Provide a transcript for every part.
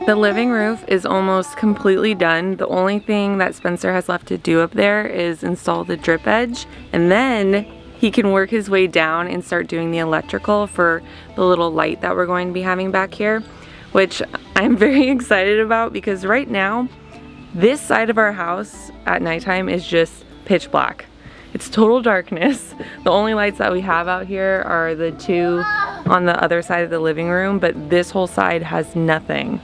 The living roof is almost completely done. The only thing that Spencer has left to do up there is install the drip edge, and then he can work his way down and start doing the electrical for the little light that we're going to be having back here, which I'm very excited about because right now, this side of our house at nighttime is just pitch black. It's total darkness. The only lights that we have out here are the two on the other side of the living room, but this whole side has nothing.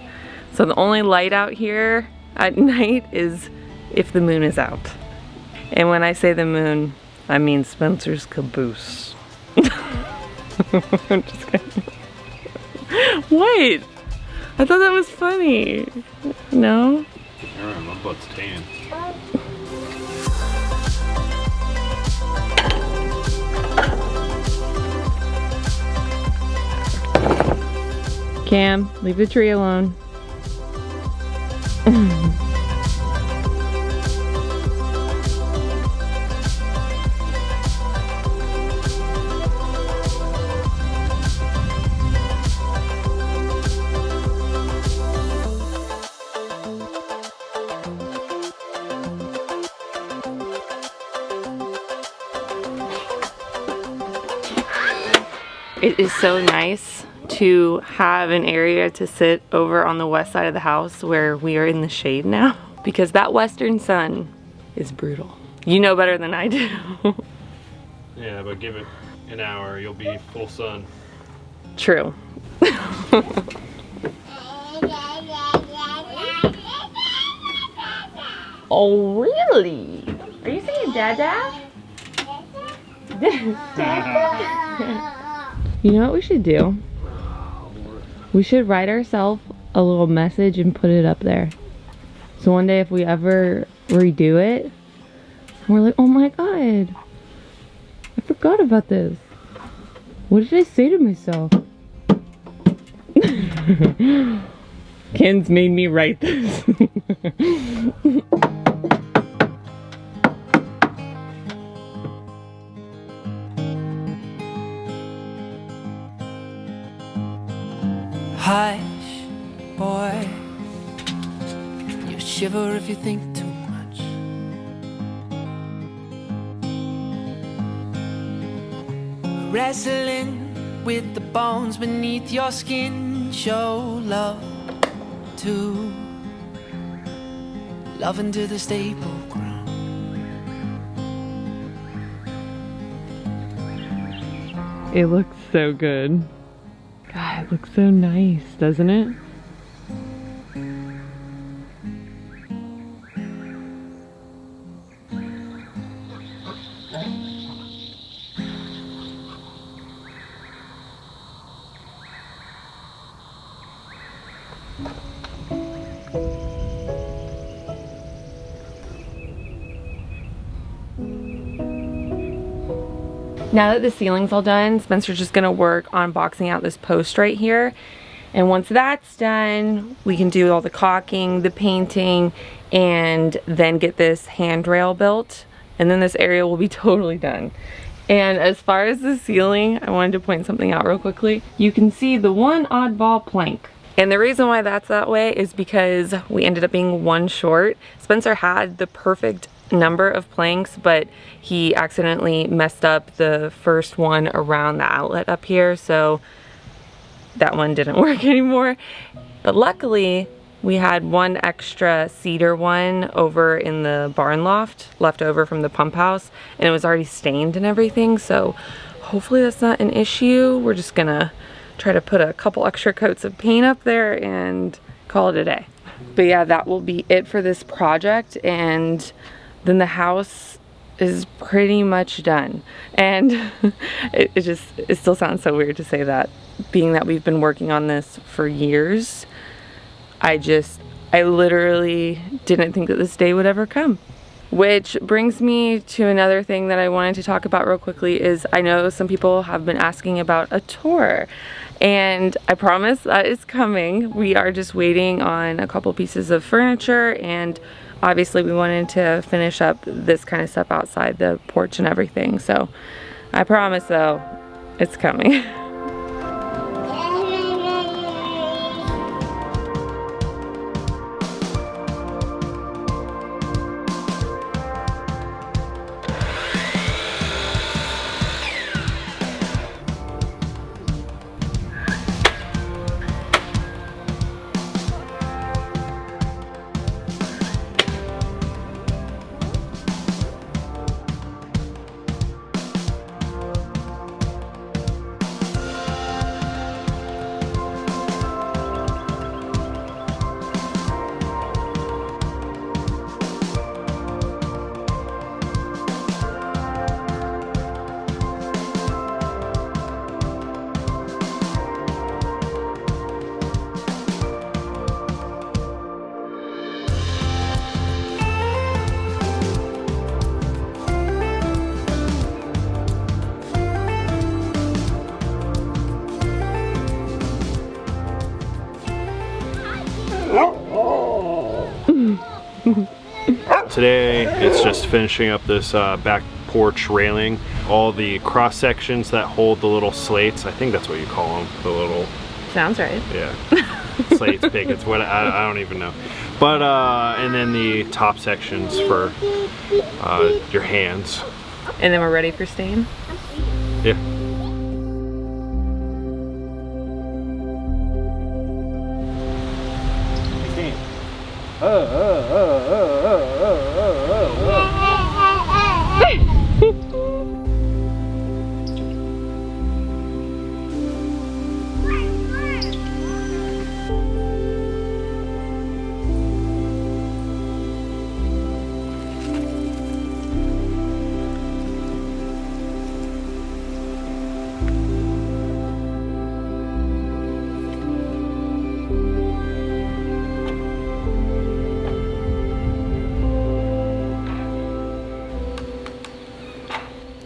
So the only light out here at night is if the moon is out. And when I say the moon, I mean Spencer's caboose. I'm just kidding. What? I thought that was funny. No? Alright, my butt's tan. Cam, leave the tree alone. It is so nice to have an area to sit over on the west side of the house where we are in the shade now, because that western sun is brutal. You know better than I do. Yeah, but give it an hour, you'll be full sun. True. Oh, really? Are you saying dada? Dada? You know what we should do? We should write ourselves a little message and put it up there. So one day if we ever redo it, we're like, oh my god, I forgot about this. What did I say to myself? Ken's made me write this. Hush, boy, you shiver if you think too much. Wrestling with the bones beneath your skin. Show love to love into the staple ground. It looks so good. God, it looks so nice, doesn't it? Now that the ceiling's all done, Spencer's just gonna work on boxing out this post right here. And once that's done, we can do all the caulking, the painting, and then get this handrail built. And then this area will be totally done. And as far as the ceiling, I wanted to point something out real quickly. You can see the one oddball plank. And the reason why that's that way is because we ended up being one short. Spencer had the perfect number of planks, but he accidentally messed up the first one around the outlet up here, so that one didn't work anymore. But luckily we had one extra cedar one over in the barn loft left over from the pump house, and it was already stained and everything, so hopefully that's not an issue. We're just gonna try to put a couple extra coats of paint up there and call it a day. But yeah, that will be it for this project, and then the house is pretty much done. And it still sounds so weird to say that, being that we've been working on this for years. I literally didn't think that this day would ever come. Which brings me to another thing that I wanted to talk about real quickly is I know some people have been asking about a tour, and I promise that is coming. We are just waiting on a couple pieces of furniture, and obviously we wanted to finish up this kind of stuff outside the porch and everything. So I promise though, it's coming. Today, it's just finishing up this back porch railing. All the cross sections that hold the little slates, I think that's what you call them, the little... Sounds right. Yeah. Slates, pickets, what, I don't even know. But, and then the top sections for your hands. And then we're ready for stain? Yeah.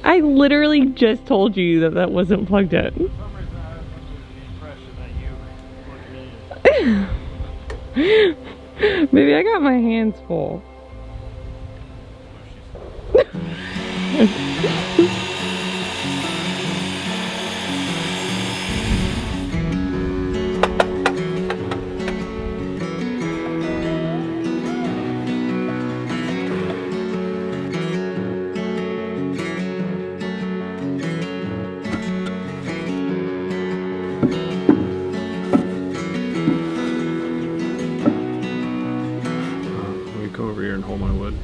I literally just told you that that wasn't plugged in. For some reason, I was under the impression that you plugged me in. Maybe I got my hands full. Let me go over here and hold my wood.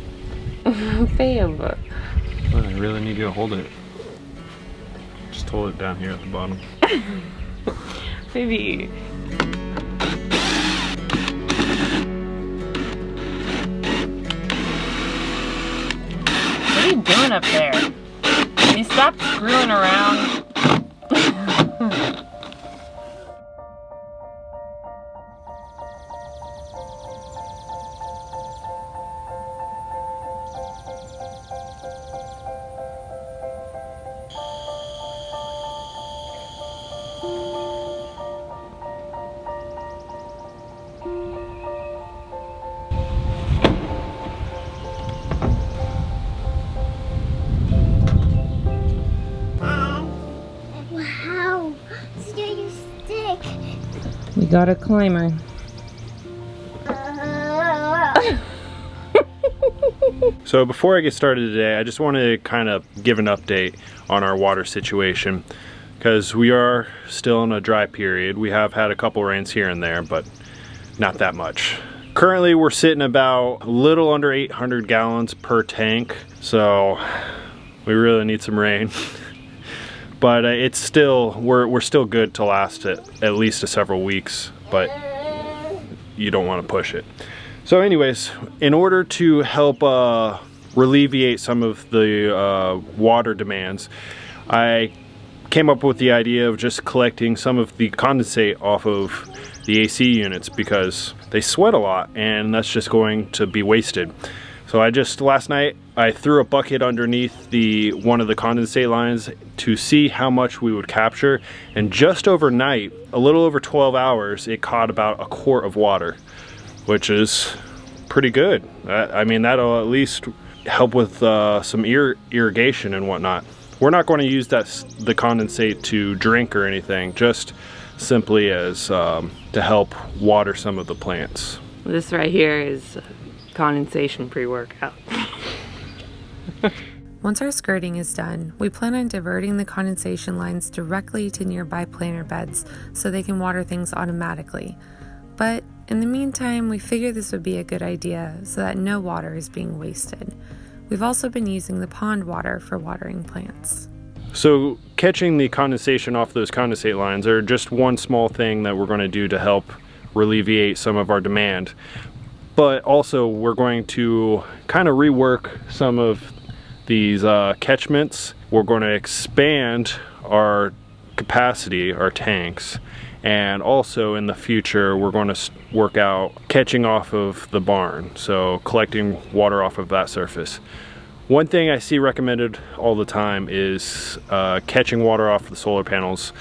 Babe. I really need you to hold it. Just hold it down here at the bottom. Baby. What are you doing up there? Can you stop screwing around? Wow, steal your stick. We got a climber. So before I get started today, I just want to kind of give an update on our water situation because we are still in a dry period. We have had a couple rains here and there, but not that much. Currently, we're sitting about a little under 800 gallons per tank, so we really need some rain. But it's still, we're still good to last at least several weeks, but you don't want to push it. So anyways, in order to help alleviate some of the water demands, I came up with the idea of just collecting some of the condensate off of the AC units because they sweat a lot and that's just going to be wasted. So last night I threw a bucket underneath one of the condensate lines to see how much we would capture, and just overnight, a little over 12 hours, it caught about a quart of water, which is pretty good. I mean, that'll at least help with some irrigation and whatnot. We're not going to use the condensate to drink or anything, just simply as to help water some of the plants. This right here is condensation pre-workout. Once our skirting is done, we plan on diverting the condensation lines directly to nearby planter beds so they can water things automatically. But in the meantime, we figured this would be a good idea so that no water is being wasted. We've also been using the pond water for watering plants. So catching the condensation off those condensate lines are just one small thing that we're going to do to help alleviate some of our demand. But also we're going to kind of rework some of these catchments. We're going to expand our capacity, our tanks, and also in the future we're going to work out catching off of the barn, so collecting water off of that surface. One thing I see recommended all the time is catching water off the solar panels.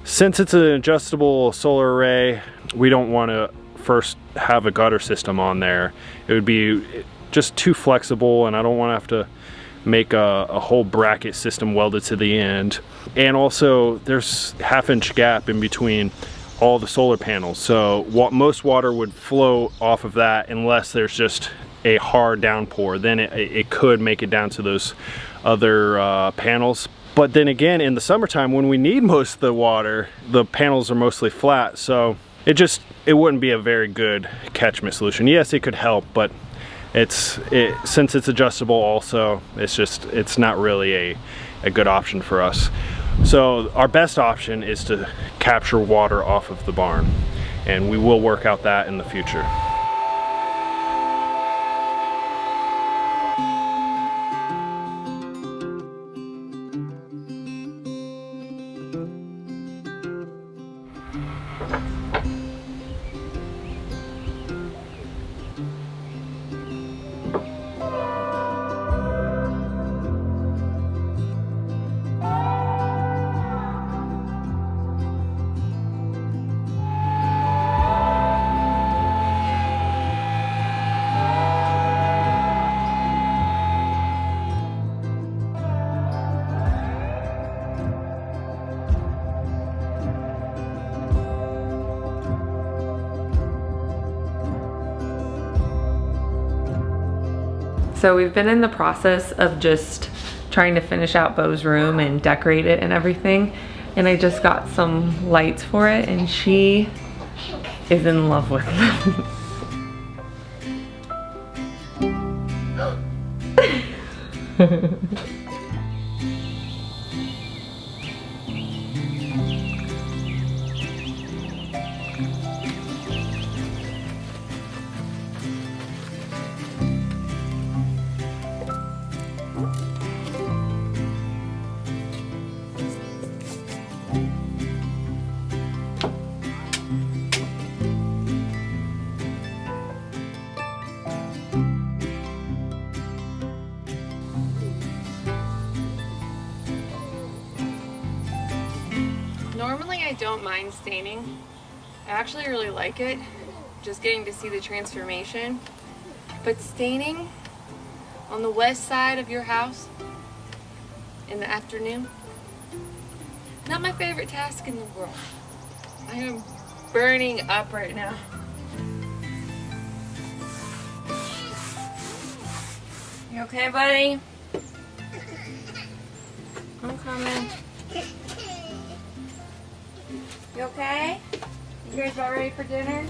Since it's an adjustable solar array, we don't want to first have a gutter system on there, it would be just too flexible, and I don't want to have to make a whole bracket system welded to the end. And also there's half-inch gap in between all the solar panels, so most water would flow off of that unless there's just a hard downpour. Then it could make it down to those other panels. But then again, in the summertime when we need most of the water, the panels are mostly flat, so it wouldn't be a very good catchment solution. Yes, it could help, but since it's adjustable also, it's not really a good option for us. So our best option is to capture water off of the barn, and we will work out that in the future. So we've been in the process of just trying to finish out Beau's room and decorate it and everything. And I just got some lights for it, and she is in love with them. Normally I don't mind staining. I actually really like it, just getting to see the transformation. But staining on the west side of your house in the afternoon, not my favorite task in the world. I am burning up right now. You okay, buddy? I'm coming. You okay? You guys about ready for dinner?